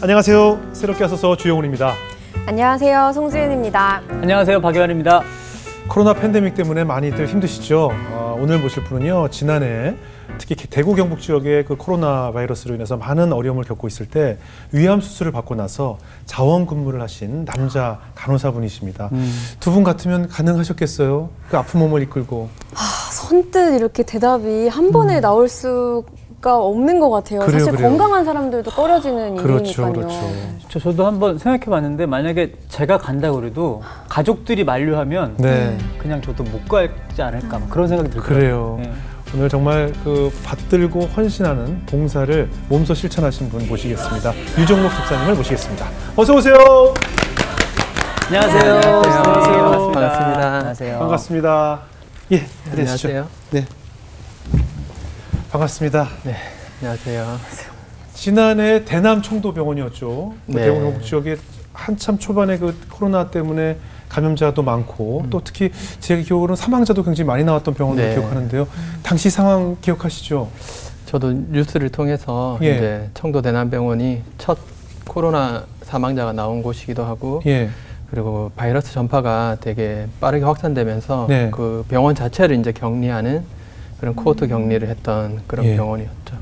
안녕하세요. 새롭게 와서서 주영훈입니다. 안녕하세요. 송지은입니다. 안녕하세요. 박유한입니다. 코로나 팬데믹 때문에 많이들 힘드시죠? 오늘 모실 분은요, 지난해 특히 대구 경북 지역의 그 코로나 바이러스로 인해서 많은 어려움을 겪고 있을 때 위암 수술을 받고 나서 자원 근무를 하신 남자 간호사분이십니다. 두 분 같으면 가능하셨겠어요? 그 아픈 몸을 이끌고. 선뜻 이렇게 대답이 한 번에 나올 수가 없는 것 같아요. 그래요, 사실 그래요. 건강한 사람들도 꺼려지는 일이니까요. 그렇죠. 저도 한번 생각해봤는데 만약에 제가 간다고 그래도 가족들이 만류하면 네. 그냥 저도 못 가지 않을까 그런 생각이 들더라고요. 그래요. 네. 오늘 정말 그 받들고 헌신하는 봉사를 몸소 실천하신 분 모시겠습니다. 유정록 집사님을 모시겠습니다. 어서 오세요. 안녕하세요. 안녕하세요. 반갑습니다. 안녕하세요. 반갑습니다. 예, 안녕하세요. 안녕하세요. 네. 반갑습니다. 네, 안녕하세요. 지난해 대남 청도병원이었죠. 네. 대구 경북 지역에 한참 초반에 그 코로나 때문에 감염자도 많고 또 특히 제 기억으로는 사망자도 굉장히 많이 나왔던 병원으로 네. 기억하는데요. 당시 상황 기억하시죠? 저도 뉴스를 통해서 예. 이제 청도 대남병원이 첫 코로나 사망자가 나온 곳이기도 하고, 예. 그리고 바이러스 전파가 되게 빠르게 확산되면서 네. 그 병원 자체를 이제 격리하는 그런 코호트 격리를 했던 그런 예. 병원이었죠.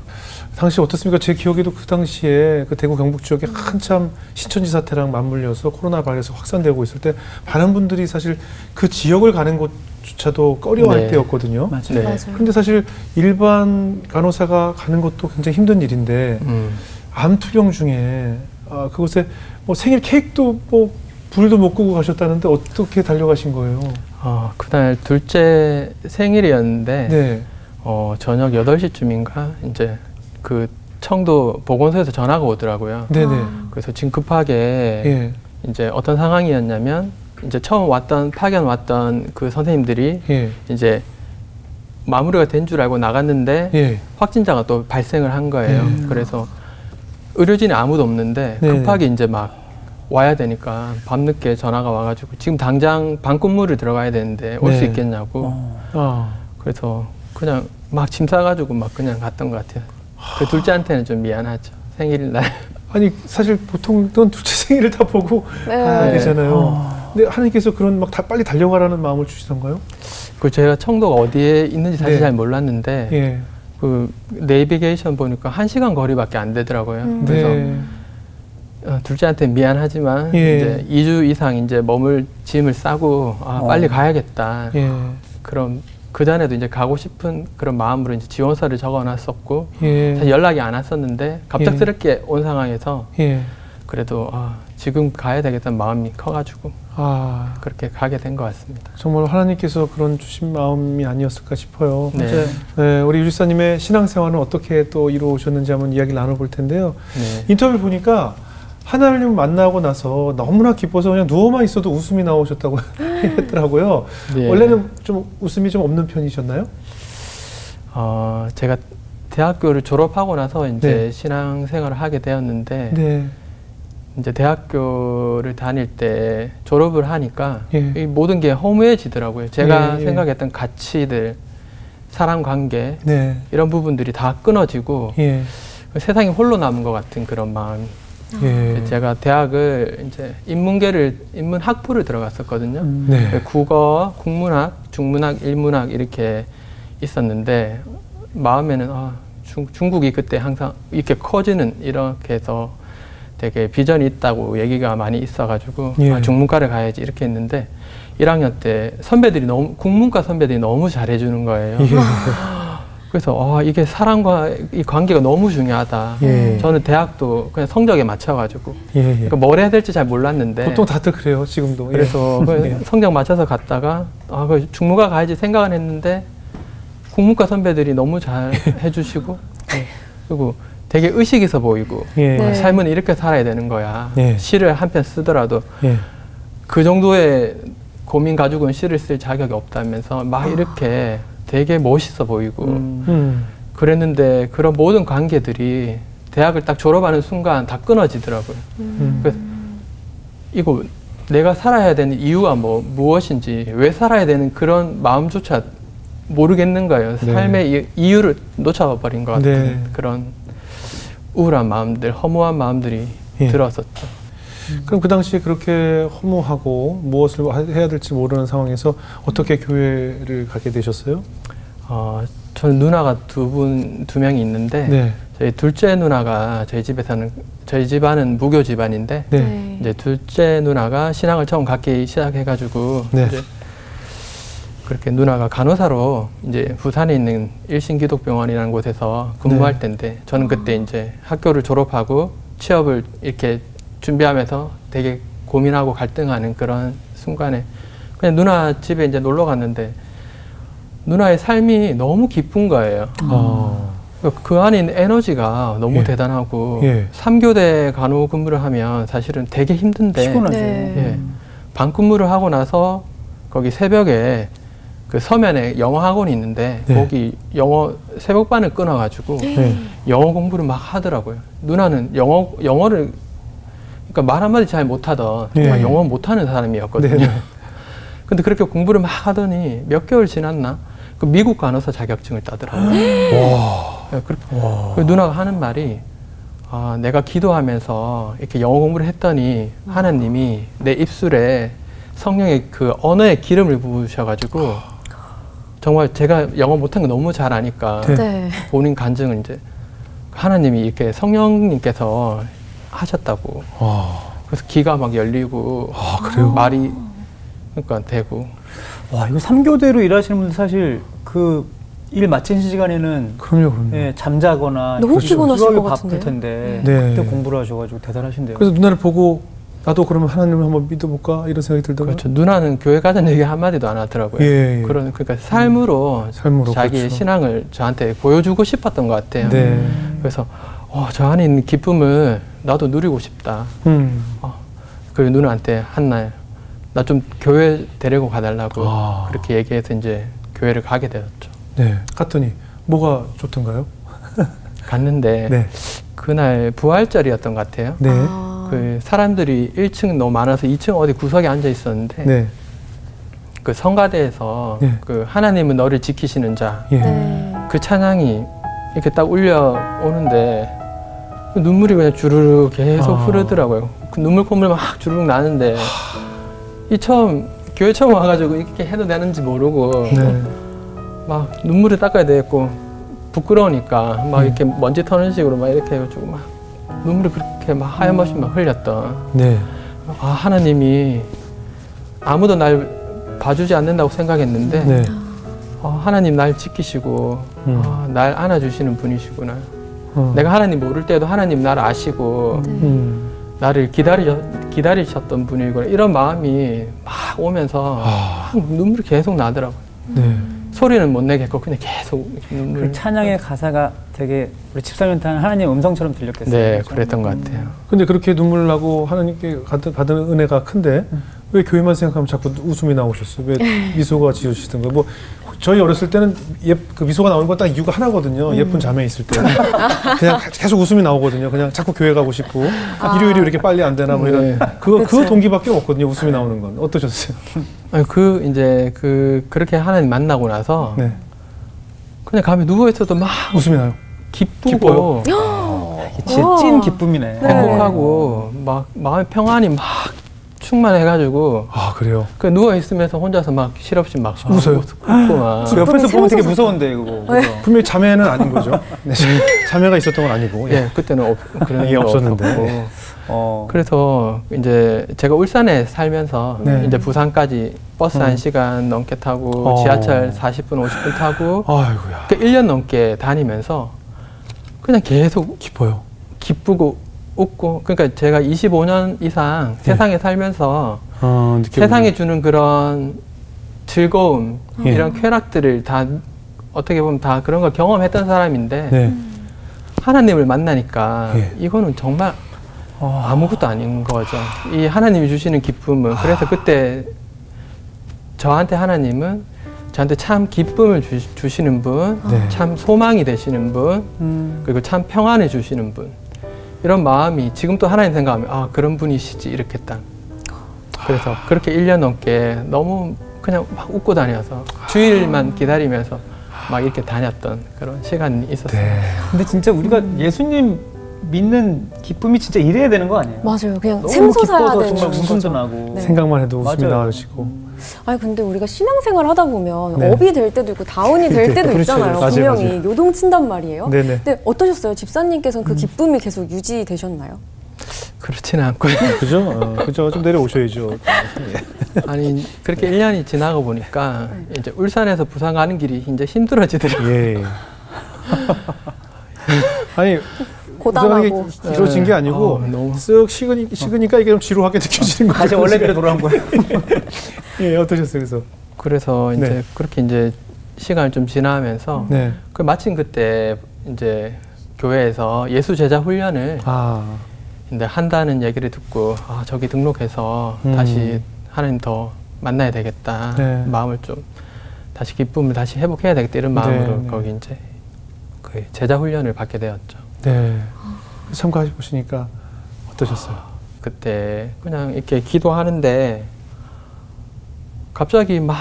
당시 어떻습니까? 제 기억에도 그 당시에 그 대구 경북 지역에 한참 신천지 사태랑 맞물려서 코로나 바이러스 확산되고 있을 때 많은 분들이 사실 그 지역을 가는 것조차도 꺼려할 네. 때였거든요. 맞아요. 네. 맞아요. 그런데 사실 일반 간호사가 가는 것도 굉장히 힘든 일인데 암 투병 중에 그곳에 뭐 생일 케이크도 뭐 불도 못 끄고 가셨다는데 어떻게 달려가신 거예요? 그날 둘째 생일이었는데 네. 저녁 8시쯤인가 이제 그 청도 보건소에서 전화가 오더라고요. 네네. 그래서 지금 급하게 예. 이제 어떤 상황이었냐면 이제 처음 파견 왔던 그 선생님들이 예. 이제 마무리가 된 줄 알고 나갔는데 예. 확진자가 또 발생을 한 거예요. 그래서 의료진이 아무도 없는데 네. 급하게 이제 막 와야 되니까 밤늦게 전화가 와가지고 지금 당장 방근무를 들어가야 되는데 올 수 네. 있겠냐고. 아. 그래서 그냥 막 짐 싸가지고 막 그냥 갔던 것 같아요. 그 둘째한테는 좀 미안하죠. 생일날. 아니 사실 보통 넌 둘째 생일을 다 보고 네. 가야 되잖아요. 근데 하나님께서 그런 막 빨리 달려가라는 마음을 주시던가요? 그 제가 청도가 어디에 있는지 사실 네. 잘 몰랐는데 예. 그 내비게이션 보니까 1시간 거리밖에 안 되더라고요. 그래서 네. 둘째한테 미안하지만 예. 이제 2주 이상 이제 머물 짐을 싸고 빨리 가야겠다. 예. 그럼 그 전에도 이제 가고 싶은 그런 마음으로 이제 지원서를 적어놨었고 예. 사실 연락이 안 왔었는데 갑작스럽게 온 상황에서 예. 그래도 지금 가야 되겠다는 마음이 커가지고 그렇게 가게 된 것 같습니다. 정말 하나님께서 그런 주신 마음이 아니었을까 싶어요. 네. 네, 우리 유지사님의 신앙생활은 어떻게 또 이루어오셨는지 한번 이야기를 나눠볼 텐데요. 네. 인터뷰를 보니까 하나님 만나고 나서 너무나 기뻐서 그냥 누워만 있어도 웃음이 나오셨다고 했더라고요. 네. 원래는 좀 웃음이 좀 없는 편이셨나요? 제가 대학교를 졸업하고 나서 이제 네. 신앙생활을 하게 되었는데 네. 이제 대학교를 다닐 때 졸업을 하니까 예. 이 모든 게 허무해지더라고요. 제가 예, 예. 생각했던 가치들, 사람 관계 네. 이런 부분들이 다 끊어지고 예. 세상에 홀로 남은 것 같은 그런 마음이. 예. 제가 대학을 이제 인문학부를 들어갔었거든요. 네. 국어, 국문학, 중문학, 일문학 이렇게 있었는데 마음에는 중국이 그때 항상 이렇게 커지는 이렇게 해서 되게 비전이 있다고 얘기가 많이 있어가지고 예. 중문과를 가야지 이렇게 했는데 1학년 때 국문과 선배들이 너무 잘해주는 거예요. 예. 그래서 이게 사람과 이 관계가 너무 중요하다. 예. 저는 대학도 그냥 성적에 맞춰가지고 예. 그러니까 뭘 해야 될지 잘 몰랐는데 보통 다들 그래요, 지금도. 그래서 예. 성적 맞춰서 갔다가 그 중문과 가야지 생각은 했는데 국문과 선배들이 너무 잘 해주시고 그리고 되게 의식 있어 보이고 예. 네. 삶은 이렇게 살아야 되는 거야. 예. 시를 한 편 쓰더라도 예. 그 정도의 고민 가지고는 시를 쓸 자격이 없다면서 막 이렇게 되게 멋있어 보이고 그랬는데 그런 모든 관계들이 대학을 딱 졸업하는 순간 다 끊어지더라고요. 그래서 이거 내가 살아야 되는 이유가 무엇인지 왜 살아야 되는 그런 마음조차 모르겠는 거예요. 네. 삶의 이유를 놓쳐버린 것 같은 네. 그런 우울한 마음들, 허무한 마음들이 예. 들었었죠. 그럼 그 당시에 그렇게 허무하고 무엇을 해야 될지 모르는 상황에서 어떻게 교회를 가게 되셨어요? 저는 누나가 두 명이 있는데 네. 저희 둘째 누나가 저희 집안은 무교 집안인데 네. 이제 둘째 누나가 신앙을 처음 갖기 시작해가지고 네. 이제 그렇게 누나가 간호사로 이제 부산에 있는 일신기독병원이라는 곳에서 근무할 네. 때인데 저는 그때 이제 학교를 졸업하고 취업을 이렇게 준비하면서 되게 고민하고 갈등하는 그런 순간에 그냥 누나 집에 이제 놀러 갔는데 누나의 삶이 너무 기쁜 거예요. 그 안에 있는 에너지가 너무 예. 대단하고 예. 3교대 간호 근무를 하면 사실은 되게 힘든데 피곤하죠. 네. 예. 반 근무를 하고 나서 거기 새벽에 그 서면에 영어 학원이 있는데 네. 거기 영어 새벽반을 끊어가지고 네. 영어 공부를 막 하더라고요. 누나는 영어를 그러니까 말 한마디 잘 못하던 정말 예. 영어 못하는 사람이었거든요. 네. 근데 그렇게 공부를 막 하더니 몇 개월 지났나 그 미국 간호사 자격증을 따더라고요. 와. 네, 그 누나가 하는 말이 내가 기도하면서 이렇게 영어 공부를 했더니 하나님이 내 입술에 성령의 그 언어의 기름을 부으셔가지고 정말 제가 영어 못한 거 너무 잘 아니까 네. 네. 본인 간증을 이제 하나님이 이렇게 성령님께서 하셨다고. 그래서 귀가 막 열리고 그래요? 말이 그러니까 되고. 와, 이거 3교대로 일하시는 분들 사실 그 일 마친 시간에는 그럼요. 예, 잠자거나 너무 피곤하실 것 바쁠 같은데요? 텐데 네. 그때 공부를 하셔가지고 대단하신데요. 그래서 누나를 보고 나도 그러면 하나님을 한번 믿어볼까 이런 생각이 들다가 그렇죠. 누나는 교회 가자는 얘기 한마디도 안 하더라고요. 예, 예. 그러니까 삶으로 자기의 그렇죠. 신앙을 저한테 보여주고 싶었던 것 같아요. 네. 그래서 저 안에 있는 기쁨을 나도 누리고 싶다. 그리고 누나한테 한날 나 좀 교회 데리고 가달라고 그렇게 얘기해서 이제 교회를 가게 되었죠. 네. 갔더니 뭐가 좋던가요? 갔는데 네. 그날 부활절이었던 것 같아요. 네. 그 사람들이 1층 너무 많아서 2층 어디 구석에 앉아 있었는데 네. 그 성가대에서 네. 그 하나님은 너를 지키시는 자 그 예. 네. 찬양이 이렇게 딱 울려오는데 그 눈물이 그냥 주르륵 계속 흐르더라고요. 그 눈물 콧물 막 주르륵 나는데 교회 처음 와가지고 이렇게 해도 되는지 모르고 네. 막 눈물을 닦아야 되겠고 부끄러우니까 막 이렇게 먼지 터는 식으로 막 이렇게 해가지고 막 눈물을 그렇게 막 하염없이 막 흘렸던. 네. 하나님이 아무도 날 봐주지 않는다고 생각했는데 네. 하나님 날 지키시고 날 안아주시는 분이시구나. 내가 하나님 모를 때도 하나님 나를 아시고 나를 기다리셨던 분이구나. 이런 마음이 막 오면서 눈물이 계속 나더라고요. 네. 소리는 못 내겠고 그냥 계속 눈물. 그 찬양의 가사가 되게 우리 집사면탄 하나님 음성처럼 들렸겠어요. 네, 그렇죠? 그랬던 것 같아요. 근데 그렇게 눈물 나고 하나님께 받은 은혜가 큰데 왜 교회만 생각하면 자꾸 웃음이 나오셨어요? 왜 미소가 지어지시던 거예요? 뭐 저희 어렸을 때는 그 미소가 나오는 건 딱 이유가 하나거든요. 예쁜 자매 있을 때 그냥 계속 웃음이 나오거든요. 그냥 자꾸 교회 가고 싶고 일요일이 왜 이렇게 빨리 안 되나 뭐 이런 그 동기밖에 없거든요. 웃음이 나오는 건 어떠셨어요? 아니, 그렇게 하나님 만나고 나서 네. 그냥 가면 누워 있어도 막 웃음이 나요. 기쁘고 진짜 찐 기쁨이네. 행복하고 막 마음의 평안이 막 충만해가지고 그래요? 그 누워 있으면서 혼자서 막 실없이 막 웃어요? 웃고 막 옆에서 보면 되게 무서운데 이거. 그죠? 분명히 자매는 아닌 거죠. 네. 자매가 있었던 건 아니고. 예, 그때는 그런 게 없었는데. 없었고. 네. 그래서 이제 제가 울산에 살면서 네. 이제 부산까지 버스 1시간 넘게 타고 지하철 40분, 50분 타고 아이고야. 1년 넘게 다니면서 그냥 계속 기쁘고 웃고 그러니까 제가 25년 이상 세상에 살면서 세상에 주는 그런 즐거움 이런 쾌락들을 다 어떻게 보면 다 그런 걸 경험했던 사람인데 네. 하나님을 만나니까 이거는 정말 아무것도 아닌 거죠. 이 하나님이 주시는 기쁨은 그래서 그때 저한테 하나님은 저한테 참 기쁨을 주시는 분, 참 소망이 되시는 분, 그리고 참 평안을 주시는 분. 이런 마음이 지금 또 하나님 생각하면 그런 분이시지 이렇게 딱. 그래서 그렇게 1년 넘게 너무 그냥 막 웃고 다녀서 주일만 기다리면서 막 이렇게 다녔던 그런 시간이 있었어요. 네. 근데 진짜 우리가 예수님 믿는 기쁨이 진짜 이래야 되는 거 아니에요? 맞아요. 그냥 너무 샘솟아야 기뻐서 되는 정말 웃음도 거죠. 나고. 네. 생각만 해도 웃음이 맞아요. 나오시고. 아니 근데 우리가 신앙생활 하다 보면 네. 업이 될 때도 있고 다운이 될 때도 그렇죠. 있잖아요. 맞아요, 분명히 맞아요. 요동친단 말이에요. 네네. 근데 어떠셨어요? 집사님께서는 그 기쁨이 계속 유지되셨나요? 그렇지는 않고요. 그죠? 그죠? 좀 내려오셔야죠. 아니 그렇게 1년이 지나고 보니까 이제 울산에서 부산 가는 길이 이제 힘들어지더라고요. 예. 아니 고단하고. 우선은 이루어진 게 아니고 너무 쓱 식으니까 이게 좀 지루하게 느껴지는 거죠. 다시 원래대로 돌아온 거예요. 예, 어떠셨어요? 그래서 그래서 이제 네. 그렇게 이제 시간을 좀 지나면서 네. 그 마침 그때 이제 교회에서 예수 제자 훈련을 이제 한다는 얘기를 듣고 아 저기 등록해서 다시 하나님 더 만나야 되겠다. 네. 마음을 좀 다시 기쁨을 다시 회복해야 되겠다 이런 마음으로 네. 거기 이제 그 제자 훈련을 받게 되었죠. 네. 참가해 보시니까 어떠셨어요? 그때 그냥 이렇게 기도하는데 갑자기 막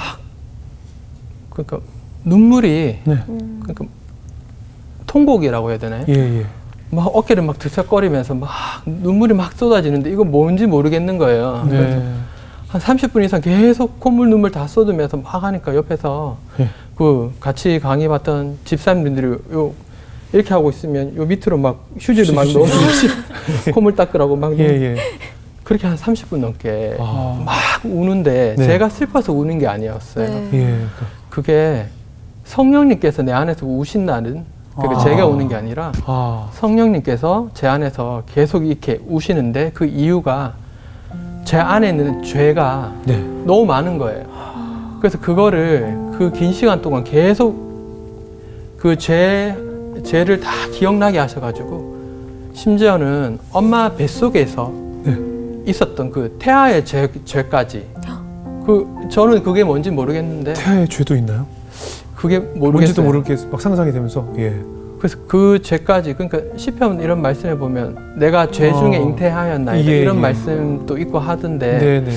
그러니까 눈물이 네. 그러니까 통곡이라고 해야 되나요? 예, 예. 막 어깨를 막 들썩거리면서 막 눈물이 막 쏟아지는데 이거 뭔지 모르겠는 거예요. 그래서 네. 한 30분 이상 계속 콧물 눈물 다 쏟으면서 막 하니까 옆에서 예. 그 같이 강의 받던 집사님들이 요 이렇게 하고 있으면 요 밑으로 막 휴지를 막 넣어 콧물 닦으라고 막 예, 예. 그렇게 한 30분 넘게 아. 막 우는데 네. 제가 슬퍼서 우는 게 아니었어요. 네. 예. 그게 성령님께서 내 안에서 우신다는 그러니까 아. 제가 우는 게 아니라 아. 성령님께서 제 안에서 계속 이렇게 우시는데 그 이유가 제 안에 있는 죄가 네. 너무 많은 거예요. 그래서 그거를 그 긴 시간 동안 계속 그 죄를 다 기억나게 하셔가지고 심지어는 엄마 뱃속에서 네. 있었던 그 태아의 죄까지 저는 그게 뭔지 모르겠는데 태아의 죄도 있나요? 그게 뭔지도 모르겠어요. 모르게 막 상상이 되면서 예. 그래서 그 죄까지 그러니까 시편 이런 말씀에 보면 내가 죄 중에 잉태하였나이다 예, 이런 예. 말씀도 있고 하던데 네, 네.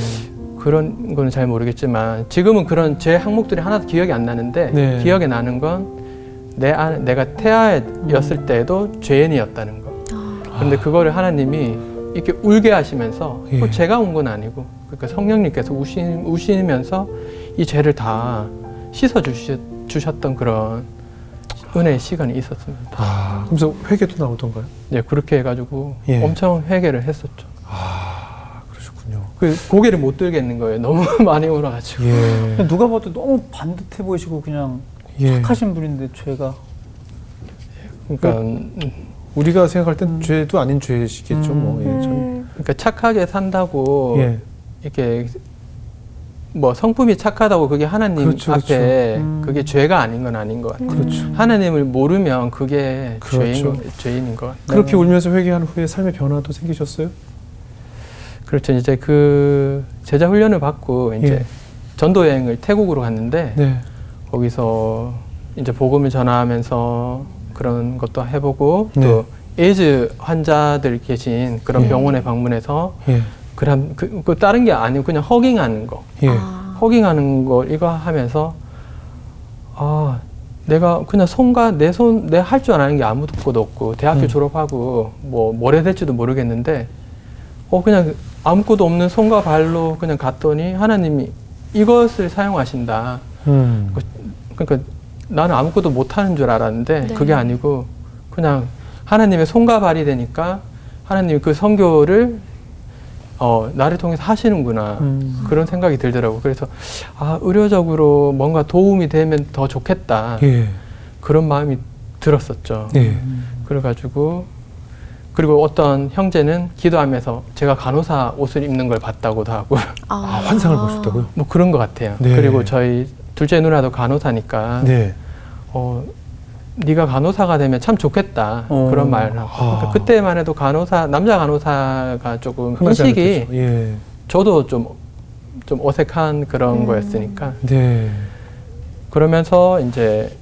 그런 건 잘 모르겠지만 지금은 그런 죄 항목들이 하나도 기억이 안 나는데 네. 기억에 나는 건 내가 태아였을 때도 죄인이었다는 거. 그런데 그거를 하나님이 이렇게 울게 하시면서 예. 뭐 제가 운 건 아니고 그러니까 성령님께서 우시면서 이 죄를 다 씻어 주셨던 그런 은혜의 시간이 있었습니다. 아, 그래서 회개도 나오던가요? 네, 그렇게 해가지고 예. 엄청 회개를 했었죠. 아, 그러셨군요. 그 고개를 못 들겠는 거예요. 너무 많이 울어가지고. 예. 누가 봐도 너무 반듯해 보이시고 그냥 예. 착하신 분인데 죄가 그러니까, 우리가 생각할 땐 죄도 아닌 죄시겠죠. 뭐. 예. 전, 그러니까 착하게 산다고 예. 이렇게 뭐 성품이 착하다고 그게 하나님 그렇죠, 앞에 그게 죄가 아닌 건 아닌 것 같아요. 그렇죠. 하나님을 모르면 그게 그렇죠. 죄인인 것 같아요. 그렇게 울면서 회개한 후에 삶의 변화도 생기셨어요? 그렇죠. 이제 그 제자 훈련을 받고 이제 예. 전도 여행을 태국으로 갔는데 네. 거기서 이제 복음을 전하면서 그런 것도 해보고 네. 또 에이즈 환자들 계신 그런 예. 병원에 방문해서 예. 그 다른 게 아니고 그냥 허깅하는 거, 예. 허깅하는 거 이거 하면서 아 내가 그냥 내 할 줄 아는 게 아무것도 없고 대학교 졸업하고 뭐 뭘 해야 될지도 모르겠는데 그냥 아무것도 없는 손과 발로 그냥 갔더니 하나님이 이것을 사용하신다. 그러니까 나는 아무것도 못하는 줄 알았는데 네. 그게 아니고 그냥 하나님의 손과 발이 되니까 하나님이 그 선교를 나를 통해서 하시는구나 그런 생각이 들더라고요. 그래서 의료적으로 뭔가 도움이 되면 더 좋겠다 예. 그런 마음이 들었었죠. 예. 그래가지고 그리고 어떤 형제는 기도하면서 제가 간호사 옷을 입는 걸 봤다고도 하고 아, 환상을 보셨다고요? 뭐 그런 것 같아요. 네. 그리고 저희 둘째 누나도 간호사니까 네. 네가 간호사가 되면 참 좋겠다 그런 말을 하고 그러니까 그때만 해도 남자 간호사가 조금 인식이 예. 저도 좀 어색한 그런 거였으니까 네. 그러면서 이제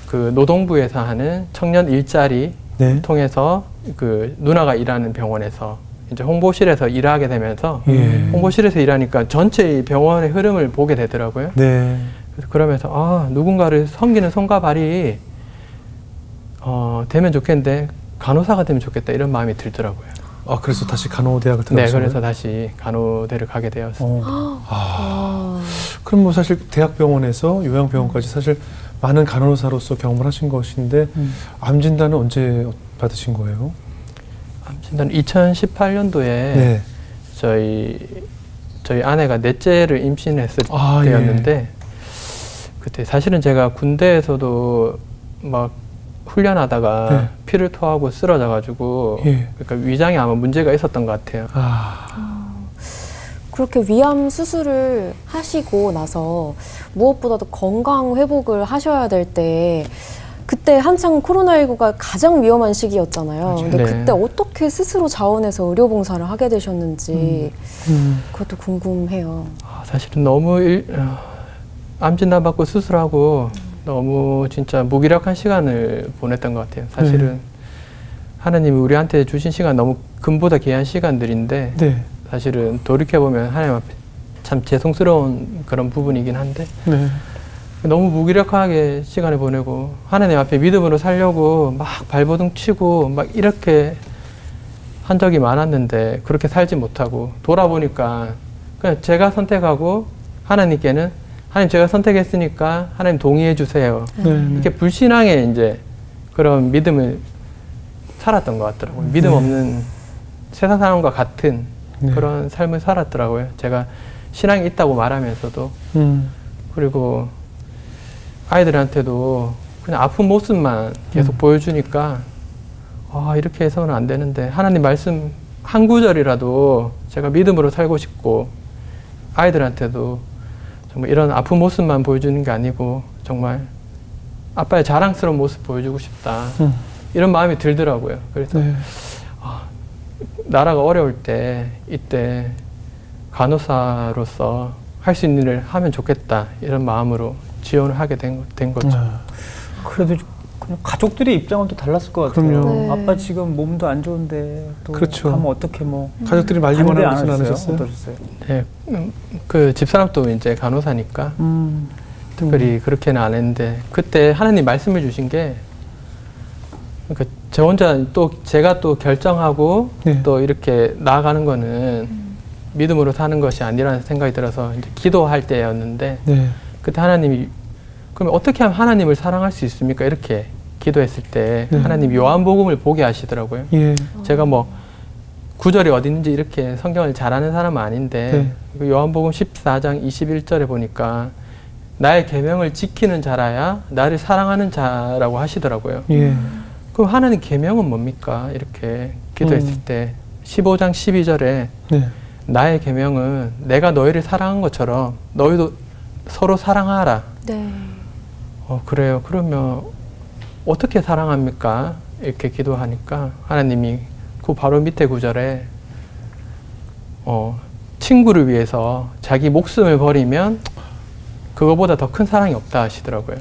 그 노동부에서 하는 청년 일자리 네. 통해서 그 누나가 일하는 병원에서 이제 홍보실에서 일하게 되면서 예. 홍보실에서 일하니까 전체 병원의 흐름을 보게 되더라고요. 네. 그래서 그러면서 누군가를 섬기는 손과 발이 되면 좋겠는데 간호사가 되면 좋겠다 이런 마음이 들더라고요. 아, 그래서 다시 간호대학을 네, 들어가신 그래서 거예요? 다시 간호대를 가게 되었습니다. 그럼 뭐 사실 대학병원에서 요양병원까지 사실 많은 간호사로서 경험을 하신 것인데 암 진단은 언제 받으신 거예요? 암 진단 2018년도에 네. 저희 아내가 넷째를 임신했을 아, 때였는데 예. 그때 사실은 제가 군대에서도 막 훈련하다가 네. 피를 토하고 쓰러져가지고 예. 그러니까 위장에 아마 문제가 있었던 것 같아요. 그렇게 위암 수술을 하시고 나서 무엇보다도 건강 회복을 하셔야 될 때 그때 한창 코로나19가 가장 위험한 시기였잖아요. 근데 네. 그때 어떻게 스스로 자원해서 의료봉사를 하게 되셨는지 그것도 궁금해요. 사실은 너무 암 진단 받고 수술하고 너무 진짜 무기력한 시간을 보냈던 것 같아요. 사실은 하나님이 우리한테 주신 시간 너무 금보다 귀한 시간들인데 네. 사실은 돌이켜보면 하나님 앞에 참 죄송스러운 그런 부분이긴 한데 네. 너무 무기력하게 시간을 보내고 하나님 앞에 믿음으로 살려고 막 발버둥 치고 막 이렇게 한 적이 많았는데 그렇게 살지 못하고 돌아보니까 그냥 제가 선택하고 하나님께는 하나님 제가 선택했으니까 하나님 동의해 주세요. 이렇게 불신앙의 이제 그런 믿음을 살았던 것 같더라고요. 믿음 없는 세상 사람과 같은 그런 삶을 살았더라고요. 제가 신앙이 있다고 말하면서도 그리고 아이들한테도 그냥 아픈 모습만 계속 보여주니까 아 이렇게 해서는 안 되는데 하나님 말씀 한 구절이라도 제가 믿음으로 살고 싶고 아이들한테도 정말 이런 아픈 모습만 보여주는 게 아니고 정말 아빠의 자랑스러운 모습 보여주고 싶다 이런 마음이 들더라고요. 그래서 나라가 어려울 때 이때 간호사로서 할 수 있는 일을 하면 좋겠다 이런 마음으로 지원을 하게 된 거죠. 그래도 그냥 가족들의 입장은 또 달랐을 것 같아요. 그럼요. 네. 아빠 지금 몸도 안 좋은데 또 그렇죠. 가면 어떻게 뭐 가족들이 말리거나 반대 안 그러진 하셨어요? 않으셨어요? 어떠셨어요? 네, 그 집사람도 이제 간호사니까 특별히 그렇게는 안 했는데 그때 하나님 말씀을 주신 게 그러니까 저 혼자 또 제가 또 결정하고 또 이렇게 나아가는 거는 믿음으로 사는 것이 아니라는 생각이 들어서 이제 기도할 때였는데 그때 하나님이 그럼 어떻게 하면 하나님을 사랑할 수 있습니까? 이렇게 기도했을 때 하나님 요한복음을 보게 하시더라고요. 제가 뭐 구절이 어디 있는지 이렇게 성경을 잘 아는 사람은 아닌데 그 요한복음 14장 21절에 보니까 나의 계명을 지키는 자라야 나를 사랑하는 자라고 하시더라고요. 그럼 하나님 계명은 뭡니까? 이렇게 기도했을 때 15장 12절에 나의 계명은 내가 너희를 사랑한 것처럼 너희도 서로 사랑하라. 네. 그래요. 그러면 어떻게 사랑합니까? 이렇게 기도하니까 하나님이 그 바로 밑에 구절에 친구를 위해서 자기 목숨을 버리면 그거보다 더 큰 사랑이 없다 하시더라고요.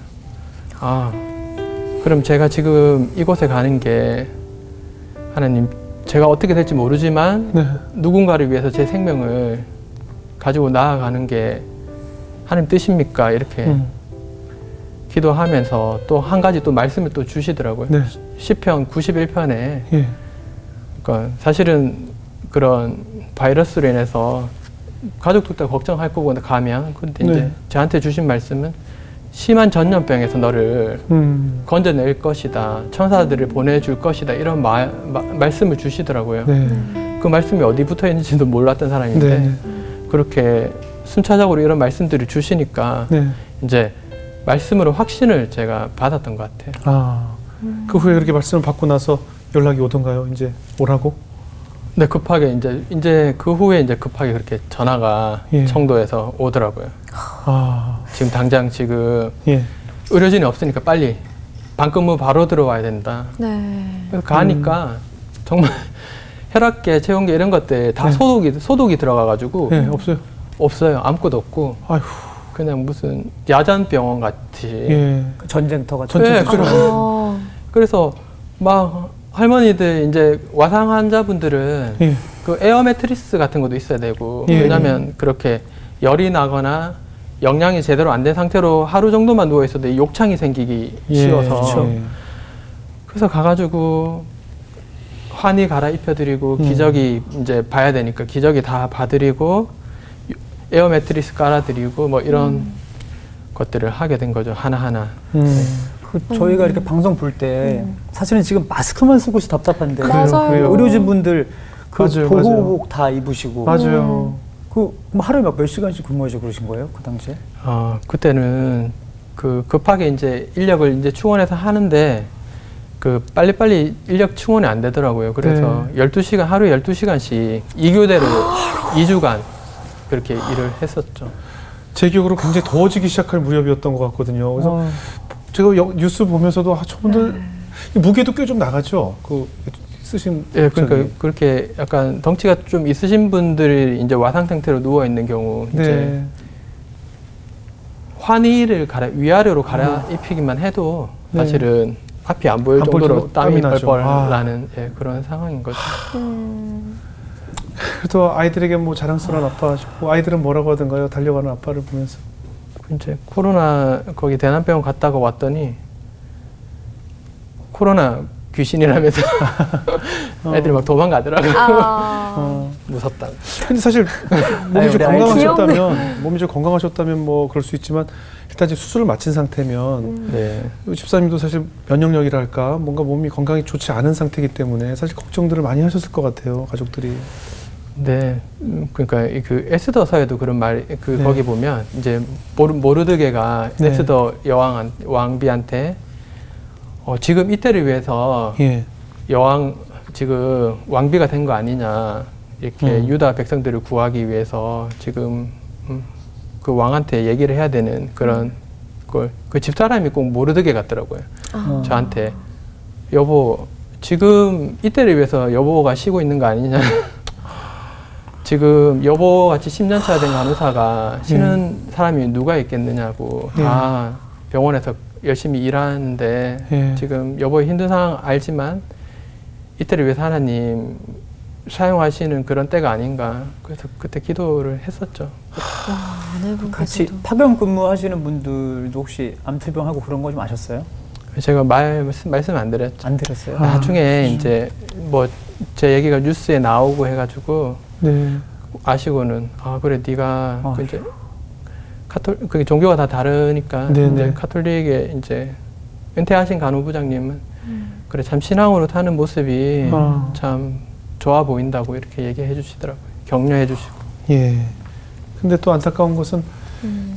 그럼 제가 지금 이곳에 가는 게 하나님 제가 어떻게 될지 모르지만 누군가를 위해서 제 생명을 가지고 나아가는 게 하나님 뜻입니까? 이렇게 기도하면서 또 한 가지 또 말씀을 또 주시더라고요. 시편 91편에 그러니까 사실은 그런 바이러스로 인해서 가족들 다 걱정할 거고 가면 근데 이제 저한테 주신 말씀은 심한 전염병에서 너를 건져낼 것이다. 천사들을 보내줄 것이다. 이런 말씀을 주시더라고요. 그 말씀이 어디 붙어 있는지도 몰랐던 사람인데 그렇게 순차적으로 이런 말씀들을 주시니까 이제 말씀으로 확신을 제가 받았던 것 같아요. 그 후에 그렇게 말씀을 받고 나서 연락이 오던가요? 이제 오라고? 네, 급하게 이제 그 후에 이제 급하게 그렇게 전화가 청도에서 오더라고요. 지금 당장 지금 의료진이 없으니까 빨리 반근무 바로 들어와야 된다. 그래서 가니까 정말 혈압계, 체온계 이런 것들 다 소독이 들어가가지고 없어요. 아무것도 없고 그냥 무슨 야전병원 같이 전쟁터 같은. 그래서 막 할머니들 이제 와상 환자분들은 그 에어 매트리스 같은 것도 있어야 되고 왜냐하면 그렇게 열이 나거나 영양이 제대로 안 된 상태로 하루 정도만 누워 있어도 욕창이 생기기 쉬워서 그래서 가가지고 환희 갈아입혀드리고 기저귀 이제 봐야 되니까 기저귀 다 봐드리고 에어 매트리스 깔아드리고 뭐 이런 것들을 하게 된 거죠. 하나하나. 저희가 이렇게 방송 볼 때 사실은 지금 마스크만 쓰고 있어 답답한데 맞아요. 의료진분들 그 맞아요, 보호복 다 입으시고 맞아요. 그 하루에 몇 시간씩 근무하시고 그러신 거예요? 그 당시에? 그때는 그 급하게 이제 인력을 이제 충원해서 하는데 그 빨리빨리 인력 충원이 안 되더라고요. 그래서 12시간, 하루에 12시간씩 2교대로 2주간 그렇게 일을 했었죠. 제 기억으로 굉장히 더워지기 시작할 무렵이었던 것 같거든요. 그래서 제가 뉴스 보면서도 저분들 무게도 꽤 좀 나가죠. 그 쓰신 예, 그러니까 그렇게 약간 덩치가 좀 있으신 분들이 이제 와상 상태로 누워 있는 경우 이제 환희를 위아래로 갈아입히기만 해도 사실은 앞이 안 보일 정도로 땀이 뻘뻘 나는 그런 상황인 거죠. 그래도 아이들에게 뭐 자랑스러운 아빠시고 아이들은 뭐라고 하던가요? 달려가는 아빠를 보면서. 이제 코로나 거기 대남병원 갔다가 왔더니 코로나 귀신이라면서 애들이 막 도망가더라고요. 무섭다. 근데 사실 몸이 좀 건강하셨다면 뭐 그럴 수 있지만 일단 이제 수술을 마친 상태면 집사님도 사실 면역력이랄까 뭔가 몸이 건강이 좋지 않은 상태이기 때문에 사실 걱정들을 많이 하셨을 것 같아요, 가족들이. 네, 그러니까 그 에스더서에도 그런 말, 거기 보면 이제 모르드게가 에스더 왕비한테 지금 이때를 위해서 지금 왕비가 된 거 아니냐 이렇게 유다 백성들을 구하기 위해서 지금 그 왕한테 얘기를 해야 되는 그런 걸 그 집사람이 꼭 모르드게 같더라고요. 저한테 여보 지금 이때를 위해서 여보가 쉬고 있는 거 아니냐. 지금 여보같이 10년 차 된 간호사가 쉬는 사람이 누가 있겠느냐고. 다 병원에서 열심히 일하는데 지금 여보의 힘든 상황 알지만 이때를 위해서 하나님 사용하시는 그런 때가 아닌가. 그래서 그때 기도를 했었죠. 같이 파병 근무하시는 분들도 혹시 암투병하고 그런 거 좀 아셨어요? 제가 말씀 안 드렸죠. 안 드렸어요? 나중에 이제 뭐 제 얘기가 뉴스에 나오고 해가지고 아시고는 그래 네가 그 이제 그게 종교가 다 다르니까 이제 카톨릭에 이제 은퇴하신 간호부장님은 그래 참 신앙으로 사는 모습이 참 좋아 보인다고 이렇게 얘기해 주시더라고요. 격려해 주시고. 예. 근데 또 안타까운 것은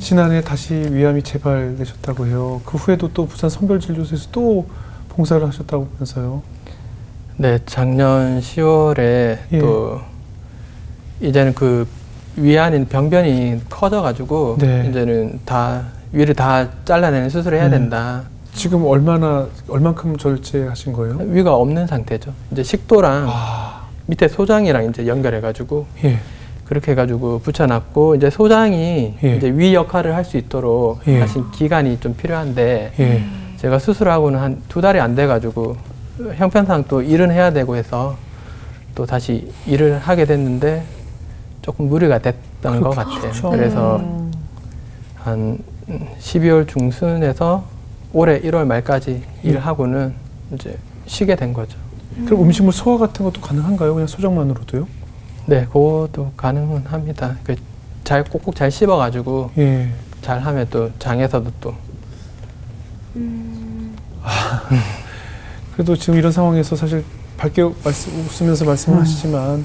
지난해 다시 위암이 재발되셨다고 해요. 그 후에도 또 부산 선별진료소에서 또 봉사를 하셨다고 하면서요. 네, 작년 10월에 또 이제는 그 위안인 병변이 커져가지고 이제는 다 위를 다 잘라내는 수술을 해야 된다. 지금 얼만큼 절제하신 거예요? 위가 없는 상태죠. 이제 식도랑 밑에 소장이랑 이제 연결해가지고 그렇게 해가지고 붙여놨고 이제 소장이 이제 위 역할을 할 수 있도록 사실 기간이 좀 필요한데 제가 수술하고는 한 2달이 안 돼가지고 형편상 또 일은 해야 되고 해서 또 다시 일을 하게 됐는데 조금 무리가 됐던 것 같아요. 그래서 한 12월 중순에서 올해 1월 말까지 일하고는 이제 쉬게 된 거죠. 그럼 음식물 소화 같은 것도 가능한가요? 그냥 소장만으로도요? 네, 그것도 가능은 합니다. 잘 꼭꼭 잘 씹어가지고 잘 하면 또 장에서도 또. 그래도 지금 이런 상황에서 사실 밝게 웃으면서 말씀을 하시지만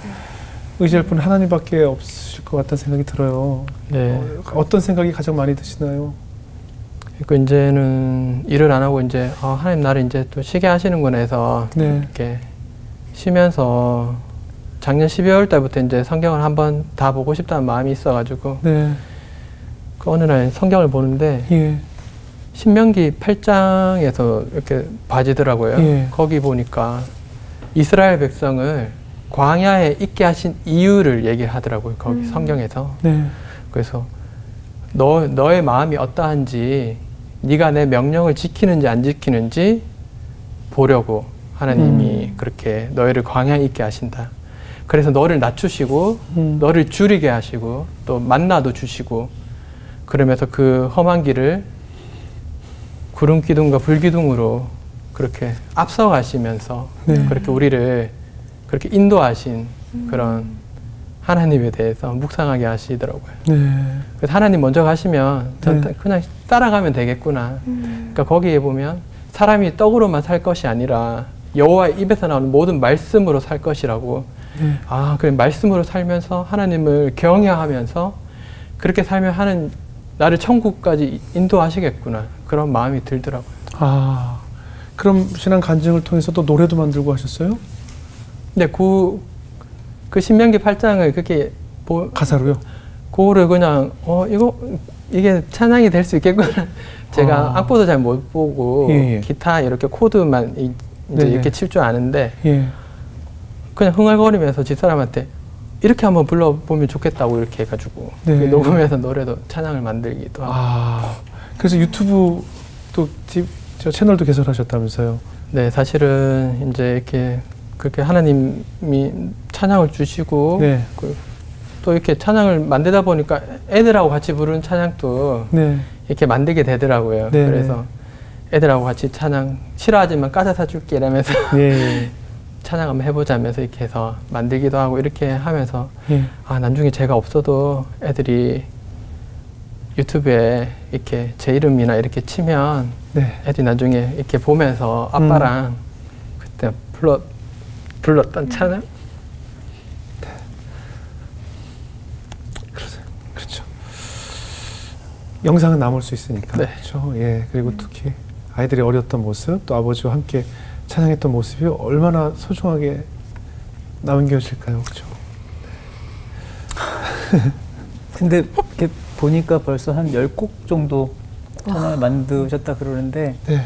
의지할 분은 하나님밖에 없으실 것 같다는 생각이 들어요. 네. 어떤 생각이 가장 많이 드시나요? 그 이제는 일을 안 하고 이제 하나님 나를 이제 또 쉬게 하시는구나 해서 이렇게 쉬면서 작년 12월 달부터 이제 성경을 한번 다 보고 싶다는 마음이 있어가지고 그 어느 날 성경을 보는데 신명기 8장에서 이렇게 봐지더라고요. 거기 보니까 이스라엘 백성을 광야에 있게 하신 이유를 얘기하더라고요. 거기 성경에서. 그래서 너의 마음이 어떠한지 네가 내 명령을 지키는지 안 지키는지 보려고 하나님이 그렇게 너희를 광야에 있게 하신다. 그래서 너를 낮추시고 너를 줄이게 하시고 또 만나도 주시고 그러면서 그 험한 길을 구름 기둥과 불 기둥으로 그렇게 앞서가시면서 그렇게 우리를 그렇게 인도하신 그런 하나님에 대해서 묵상하게 하시더라고요. 네. 그래서 하나님 먼저 가시면 전 네. 그냥 따라가면 되겠구나. 그러니까 거기에 보면 사람이 떡으로만 살 것이 아니라 여호와의 입에서 나오는 모든 말씀으로 살 것이라고. 네. 아, 그래 말씀으로 살면서 하나님을 경외하면서 그렇게 살면 하는 나를 천국까지 인도하시겠구나. 그런 마음이 들더라고요. 아, 그럼 신앙 간증을 통해서 또 노래도 만들고 하셨어요? 근데 그 신명기 8장을 그렇게 가사로요? 그거를 그냥 이게 찬양이 될 수 있겠구나. 제가 악보도 잘 못 보고 예. 기타 이렇게 코드만 이제 네네. 이렇게 칠 줄 아는데 예. 그냥 흥얼거리면서 집사람한테 이렇게 한번 불러보면 좋겠다고 이렇게 해가지고 네. 녹음해서 노래도 찬양을 만들기도 하고. 아, 그래서 유튜브 또 저 채널도 개설하셨다면서요? 네, 사실은 이제 이렇게 그렇게 하나님이 찬양을 주시고 네. 또 이렇게 찬양을 만들다 보니까 애들하고 같이 부르는 찬양도 네. 이렇게 만들게 되더라고요. 네. 그래서 애들하고 같이 찬양 싫어하지만 까서 사줄게 이러면서 예. 찬양 한번 해보자면서 이렇게 해서 만들기도 하고 이렇게 하면서 예. 아, 나중에 제가 없어도 애들이 유튜브에 이렇게 제 이름이나 이렇게 치면 네. 애들이 나중에 이렇게 보면서 아빠랑 그때 불렀던 찬양? 그렇죠. 영상은 남을 수 있으니까. 네. 그렇죠. 예. 그리고 특히 아이들이 어렸던 모습, 또 아버지와 함께 찬양했던 모습이 얼마나 소중하게 남겨질까요, 그렇죠? 근데 이렇게 보니까 벌써 한 10곡 정도 찬양을 만드셨다 그러는데 네.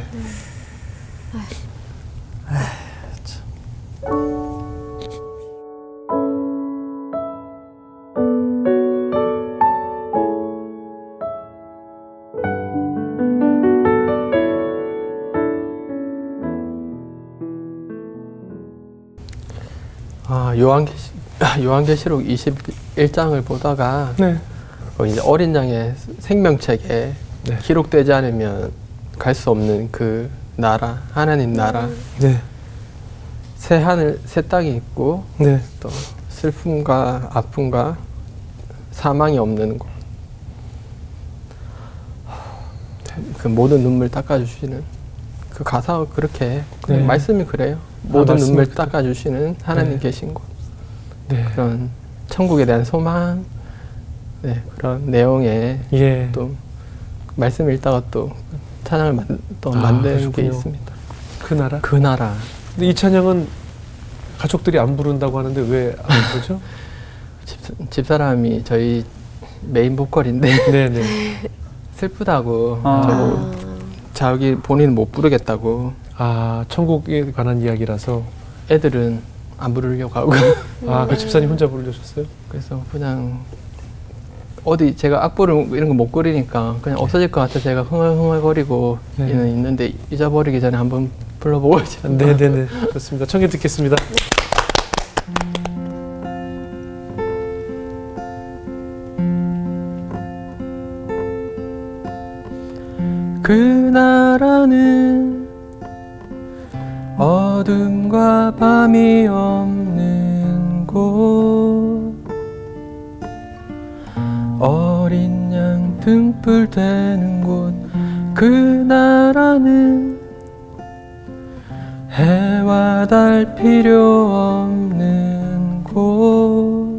아, 요한계시록 21장을 보다가 네. 이제 어린 양의 생명책에 네. 기록되지 않으면 갈 수 없는 그 나라, 하나님 나라, 네. 새 하늘, 새 땅이 있고 네. 또 슬픔과 아픔과 사망이 없는 곳. 그 모든 눈물 닦아주시는 그 가사가 그렇게 네. 말씀이 그래요. 모든 말씀이 눈물 그렇다. 닦아주시는 하나님 네. 계신 곳. 네. 그런 천국에 대한 소망, 네, 그런 내용의 예. 또 말씀 읽다가 또 찬양을 만드는 게 그러시군요. 있습니다. 그 나라? 그 나라. 근데 이 찬양은 가족들이 안 부른다고 하는데 왜 안 부르죠? 집사람이 저희 메인 보컬인데 네네. 슬프다고 아. 자기 본인은 못 부르겠다고. 아, 천국에 관한 이야기라서. 애들은 안 부르려고 하고. 아, 그 집사님 혼자 부르셨어요? 그래서 그냥 어디 제가 악보를 이런 거 못 그리니까 그냥 없어질 것 같아 제가 흥얼흥얼거리고 네. 있는데 잊어버리기 전에 한번 불러보고 싶어요. 네네네. 그렇습니다. 청해 듣겠습니다. 그 나라는 어둠과 밤이 없는 곳, 어린 양 등불 되는 곳. 그 나라는 해와 달 필요 없는 곳,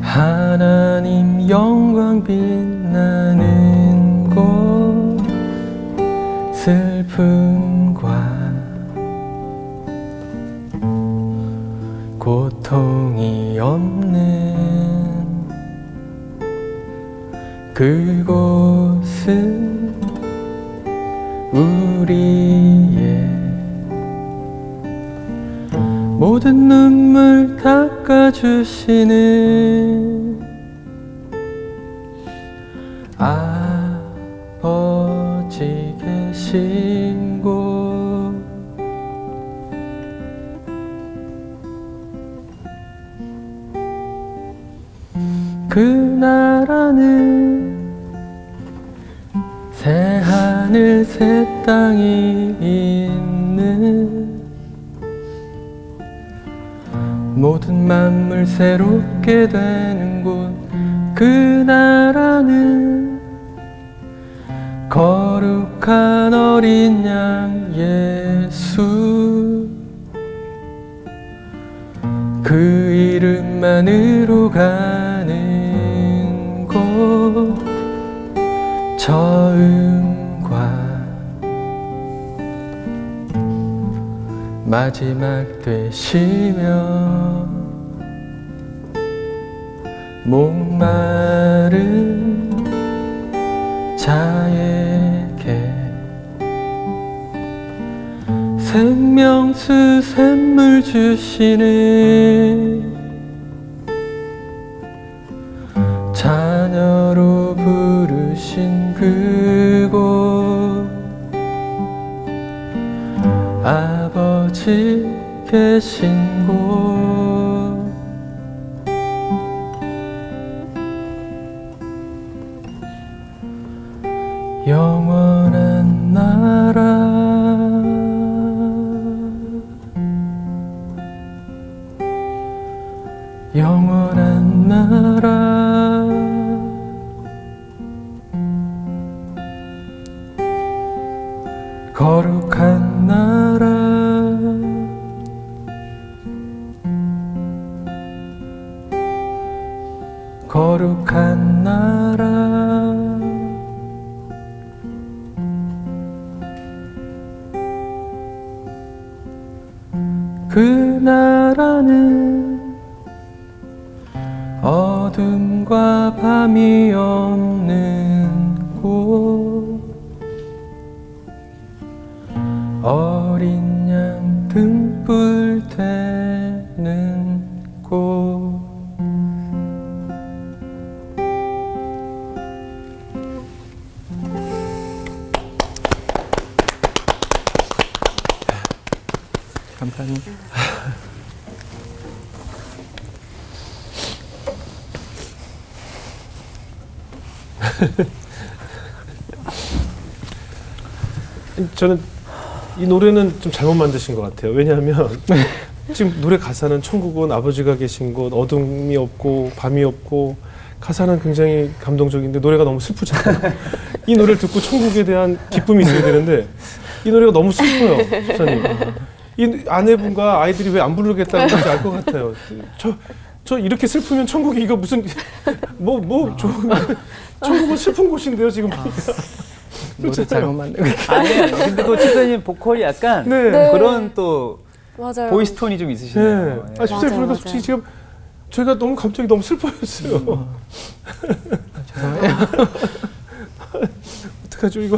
하나님 영광 빛나는 곳, 슬픔과 고통이 없는 그곳은 우리의 모든 눈물 닦아주시는 아버지 계신 곳. 그 나라는 새 하늘 새 땅이 있는 모든 만물 새롭게 되는 곳 그 나라는 거룩한 어린 양 예수 그 이름만으로 가는 곳 저음과 마지막 되시며 목마른 자에게 생명수 샘물 주시는 자녀로 부르신 그곳 아버지 계신 곳 영원한 나라 영원한 나라 거룩한 나라 거룩한 나라 그 나라는 어둠과 밤이 없는 곳 어린 양 등불 되는 곳 감사합니다. 저는 이 노래는 좀 잘못 만드신 것 같아요. 왜냐하면 지금 노래 가사는 천국은 아버지가 계신 곳, 어둠이 없고 밤이 없고 가사는 굉장히 감동적인데 노래가 너무 슬프잖아요. 이 노래를 듣고 천국에 대한 기쁨이 있어야 되는데 이 노래가 너무 슬퍼요, 목사님. 이 아내분과 아이들이 왜 안 부르겠다는 건지 알 것 같아요. 저 이렇게 슬프면 천국이 이거 무슨 천국은 슬픈 곳인데요, 지금 보니까. 노래 잘못 만든 것 같아요. 아니, 근데 또 집사님 보컬이 약간 네. 그런 또 맞아요. 보이스 톤이 좀 있으시네요. 네. 집사님 보니까 솔직히 지금 저희가 너무 감정이 너무 슬퍼졌어요. 죄송해요. 어떡하죠 이거?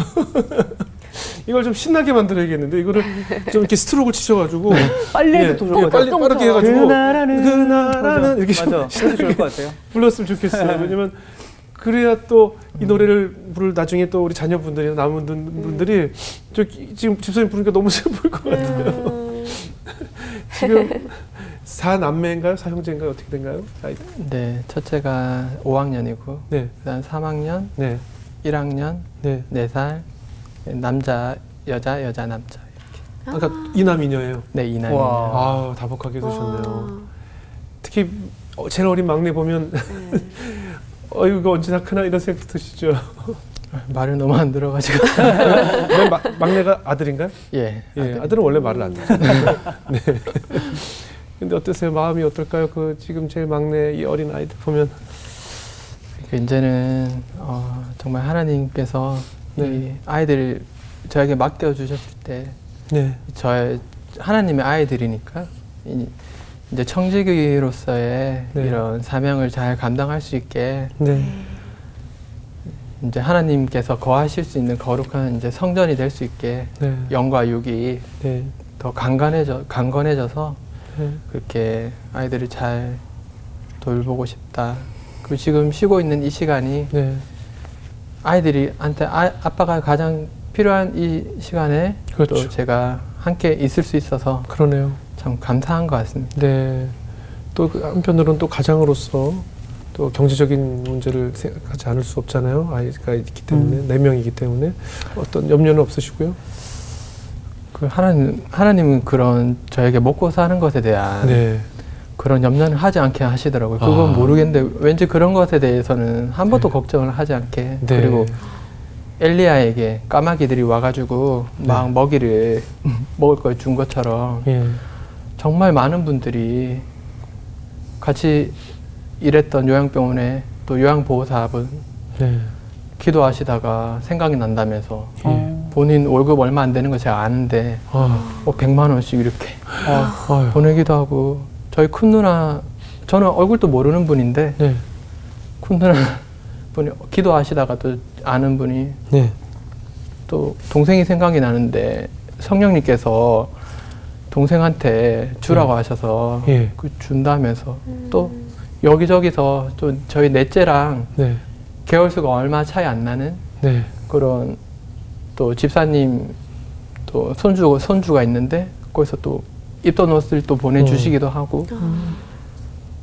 이걸 좀 신나게 만들어야겠는데 이거를 좀 이렇게 스트로크를 치셔가지고 빨리 해도 더 좋을 것 같아요. 빠르게 해가지고 그 나라는 이렇게 좀 맞아. 그래도 좋을 것 같아요. 불렀으면 좋겠어요. 왜냐면 그래야 또 이 노래를 부를 나중에 또 우리 자녀분들이나 남은 분들이 저 지금 집사님 부르니까 너무 슬플 것 같아요. 지금 4남매인가요? 4형제인가요? 어떻게 된가요? 아이들? 네, 첫째가 5학년이고 네. 그다음 3학년, 네. 1학년, 네. 4살, 남자, 여자, 남자 이렇게. 아까 이남이녀예요. 네, 이남이요. 아, 다복하게 해두셨네요. 특히 제일 어린 막내 보면 이거 언제나 크나 이런 생각 드시죠? 말을 너무 안 들어가지고. 맨 막내가 아들인가요? 예. 예, 아들은 원래 말을 안 듣죠. 네. 근데 어떠세요? 마음이 어떨까요? 그 지금 제일 막내 이 어린 아이들 보면. 이제는 정말 하나님께서 네. 이 아이들을 저에게 맡겨 주셨을 때, 네. 저의 하나님의 아이들이니까 이제 청지기로서의 네. 이런 사명을 잘 감당할 수 있게 네. 이제 하나님께서 거하실 수 있는 거룩한 이제 성전이 될 수 있게 네. 영과 육이 네. 더 강건해져서 네. 그렇게 아이들을 잘 돌보고 싶다. 그리고 지금 쉬고 있는 이 시간이 네. 아이들이한테 아빠가 가장 필요한 이 시간에 그렇죠. 또 제가 함께 있을 수 있어서 그러네요. 참 감사한 것 같습니다. 네. 또 한편으로는 또 가장으로서 또 경제적인 문제를 생각하지 않을 수 없잖아요. 아이가 있기 때문에 4명이기 때문에 어떤 염려는 없으시고요. 그 하나님은 그런 저에게 먹고 사는 것에 대한 네. 그런 염려는 하지 않게 하시더라고요. 그건 모르겠는데 왠지 그런 것에 대해서는 한 번도 걱정을 하지 않게. 네. 그리고 엘리야에게 까마귀들이 와가지고 막 먹이를 먹을 걸 준 것처럼 예. 정말 많은 분들이 같이 일했던 요양병원에 또 요양보호사분 네. 기도하시다가 생각이 난다면서 예. 본인 월급 얼마 안 되는 거 제가 아는데 100만 원씩 이렇게 보내기도 하고 저희 큰 누나 저는 얼굴도 모르는 분인데 네. 큰 누나 분이 기도하시다가 또 아는 분이 네. 또 동생이 생각이 나는데 성령님께서 동생한테 주라고 하셔서 예. 그 준다면서 또 여기저기서 또 저희 넷째랑 네. 개월수가 얼마 차이 안 나는 네. 그런 또 집사님 또 손주가 있는데 거기서 또 입던 옷을 또 보내주시기도 하고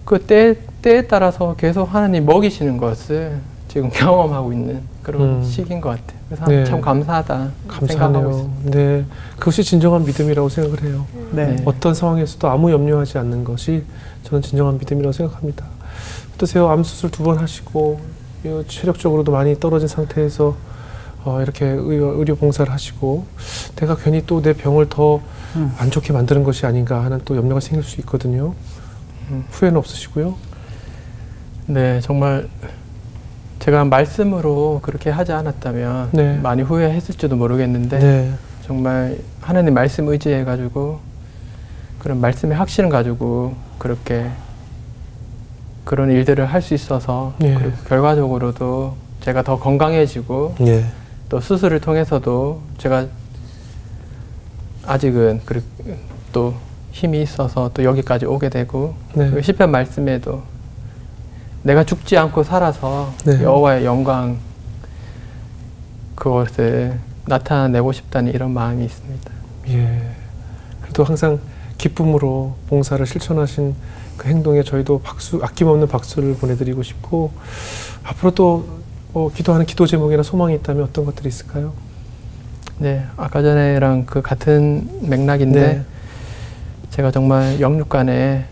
그 때에 따라서 계속 하나님 먹이시는 것을 지금 경험하고 있는 그런 시기인 것 같아요. 그래서 네. 참 감사하다 생각하고 감사하네요. 있습니다. 네. 그것이 진정한 믿음이라고 생각을 해요. 네. 어떤 상황에서도 아무 염려하지 않는 것이 저는 진정한 믿음이라고 생각합니다. 어떠세요? 암 수술 2번 하시고 체력적으로도 많이 떨어진 상태에서 이렇게 의료 봉사를 하시고 내가 괜히 또 내 병을 더 안 좋게 만드는 것이 아닌가 하는 또 염려가 생길 수 있거든요. 후회는 없으시고요? 네, 정말 제가 말씀으로 그렇게 하지 않았다면 네. 많이 후회했을지도 모르겠는데 네. 정말 하나님 말씀 의지해가지고 그런 말씀의 확신을 가지고 그렇게 그런 일들을 할 수 있어서 네. 그리고 결과적으로도 제가 더 건강해지고 네. 또 수술을 통해서도 제가 아직은 또 힘이 있어서 또 여기까지 오게 되고 네. 그 시편 말씀에도 내가 죽지 않고 살아서 네. 여호와의 영광 그것을 나타내고 싶다는 이런 마음이 있습니다. 예. 그래도 항상 기쁨으로 봉사를 실천하신 그 행동에 저희도 아낌없는 박수를 보내드리고 싶고 앞으로 또 기도하는 기도 제목이나 소망이 있다면 어떤 것들이 있을까요? 네, 아까 전에랑 그 같은 맥락인데 네. 제가 정말 영육간에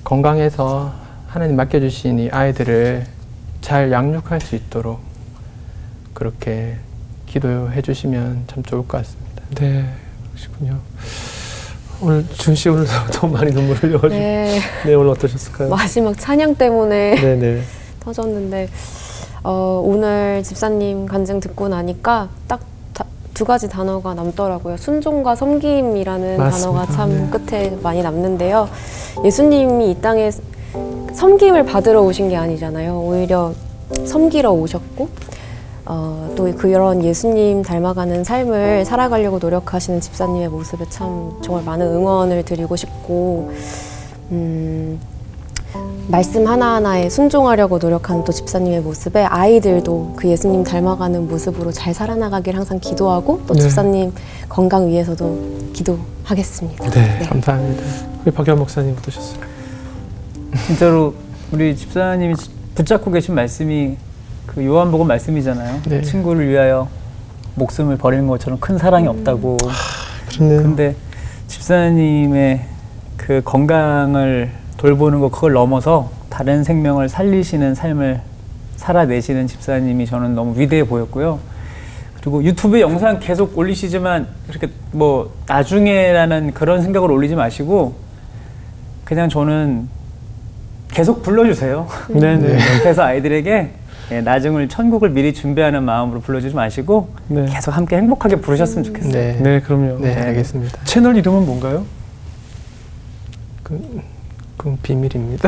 건강해서 하나님 맡겨주신 이 아이들을 잘 양육할 수 있도록 그렇게 기도해 주시면 참 좋을 것 같습니다. 네, 그러시군요. 오늘 준 씨 오늘 너무 많이 눈물을 흘려가지고 네. 네, 오늘 어떠셨을까요? 마지막 찬양 때문에 네네. 터졌는데 오늘 집사님 간증 듣고 나니까 딱 2가지 단어가 남더라고요. 순종과 섬김이라는 맞습니다. 단어가 참 네. 끝에 많이 남는데요. 예수님이 이 땅에 섬김을 받으러 오신 게 아니잖아요. 오히려 섬기러 오셨고 또 그런 예수님 닮아가는 삶을 살아가려고 노력하시는 집사님의 모습에 참 정말 많은 응원을 드리고 싶고 말씀 하나하나에 순종하려고 노력하는 또 집사님의 모습에 아이들도 그 예수님 닮아가는 모습으로 잘 살아나가길 항상 기도하고 또 네. 집사님 건강 위해서도 기도하겠습니다. 네. 감사합니다. 우리 박유한 목사님 어떠셨어요? 진짜로 우리 집사님이 붙잡고 계신 말씀이 그 요한복음 말씀이잖아요. 네. 친구를 위하여 목숨을 버리는 것처럼 큰 사랑이 없다고. 그렇네요. 근데 집사님의 그 건강을 돌보는 거 그걸 넘어서 다른 생명을 살리시는 삶을 살아내시는 집사님이 저는 너무 위대해 보였고요. 그리고 유튜브 영상 계속 올리시지만 이렇게 뭐 나중에라는 그런 생각을 올리지 마시고 그냥 저는 계속 불러주세요. 네네. 옆에서 아이들에게 나중을 천국을 미리 준비하는 마음으로 불러주지 마시고 네. 계속 함께 행복하게 부르셨으면 좋겠어요. 네, 네, 그럼요. 네, 알겠습니다. 채널 이름은 뭔가요? 그건 비밀입니다.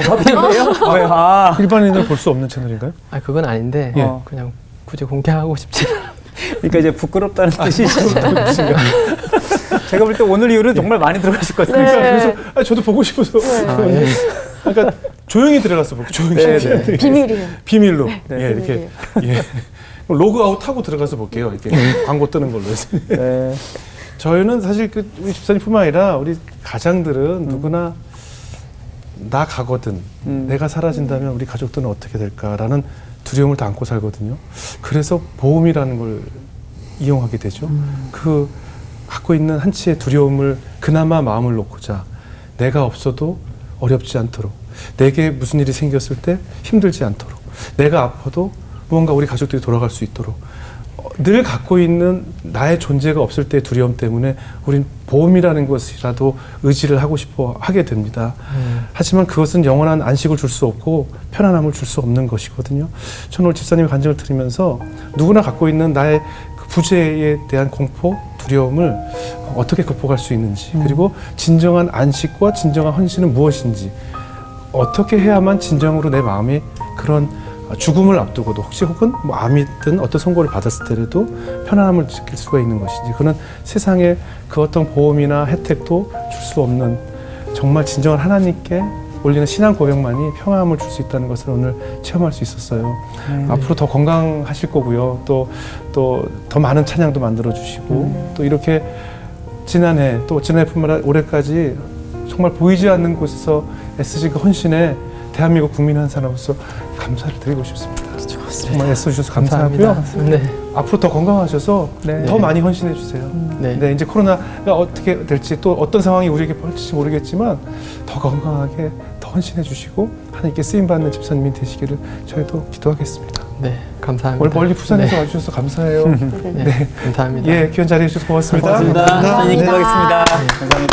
아, 일반인은 볼 수 없는 채널인가요? 아, 그건 아닌데 예. 그냥 굳이 공개하고 싶지 않아요. 그러니까 이제 부끄럽다는 뜻이시죠. 제가 볼 때 오늘 이후로 정말 많이 들어가실 것 같아요. 네. 그래서 저도 보고 싶어서. 아, 예. 그러니까 조용히 들어가서 보고 조용히. 네, 네. 비밀이에요. 비밀로. 네, 예, 이렇게. 예. 로그아웃 하고 들어가서 볼게요. 이렇게 광고 뜨는 걸로 해서. 네. 저희는 사실 우리 집사님뿐만 아니라 우리 가장들은 누구나 나 가거든. 내가 사라진다면 우리 가족들은 어떻게 될까라는 두려움을 다 안고 살거든요. 그래서 보험이라는 걸 이용하게 되죠. 그 갖고 있는 한치의 두려움을 그나마 마음을 놓고자 내가 없어도 어렵지 않도록, 내게 무슨 일이 생겼을 때 힘들지 않도록, 내가 아파도 무언가 우리 가족들이 돌아갈 수 있도록 늘 갖고 있는 나의 존재가 없을 때의 두려움 때문에 우린 보험이라는 것이라도 의지를 하고 싶어 하게 됩니다. 하지만 그것은 영원한 안식을 줄 수 없고 편안함을 줄 수 없는 것이거든요. 저는 오늘 집사님의 간증을 들으면서 누구나 갖고 있는 나의 그 부재에 대한 공포, 두려움을 어떻게 극복할 수 있는지, 그리고 진정한 안식과 진정한 헌신은 무엇인지, 어떻게 해야만 진정으로 내 마음이 그런 죽음을 앞두고도 혹시 혹은 뭐 암이든 어떤 선고를 받았을 때라도 편안함을 지킬 수가 있는 것인지, 그는 세상에 그 어떤 보험이나 혜택도 줄 수 없는 정말 진정한 하나님께 올리는 신앙 고백만이 평안함을 줄 수 있다는 것을 오늘 체험할 수 있었어요. 앞으로 더 건강하실 거고요. 또 더 많은 찬양도 만들어 주시고 또 이렇게 지난해뿐만 아니라 올해까지 정말 보이지 않는 곳에서 애쓰신 그 헌신에 대한민국 국민 한 사람으로서 감사를 드리고 싶습니다. 정말 애써주셔서 감사하고요. 네. 앞으로 더 건강하셔서 네. 더 많이 헌신해 주세요. 네. 이제 코로나가 어떻게 될지 또 어떤 상황이 우리에게 벌칠지 모르겠지만 더 건강하게 더 헌신해 주시고 하나님께 쓰임받는 집사님이 되시기를 저희도 기도하겠습니다. 네, 감사합니다. 멀리 부산에서 네. 와주셔서 감사해요. 네, 감사합니다. 예, 귀한 자리해 주셔서 고맙습니다. 고맙습니다. 기도하겠습니다. 감사합니다.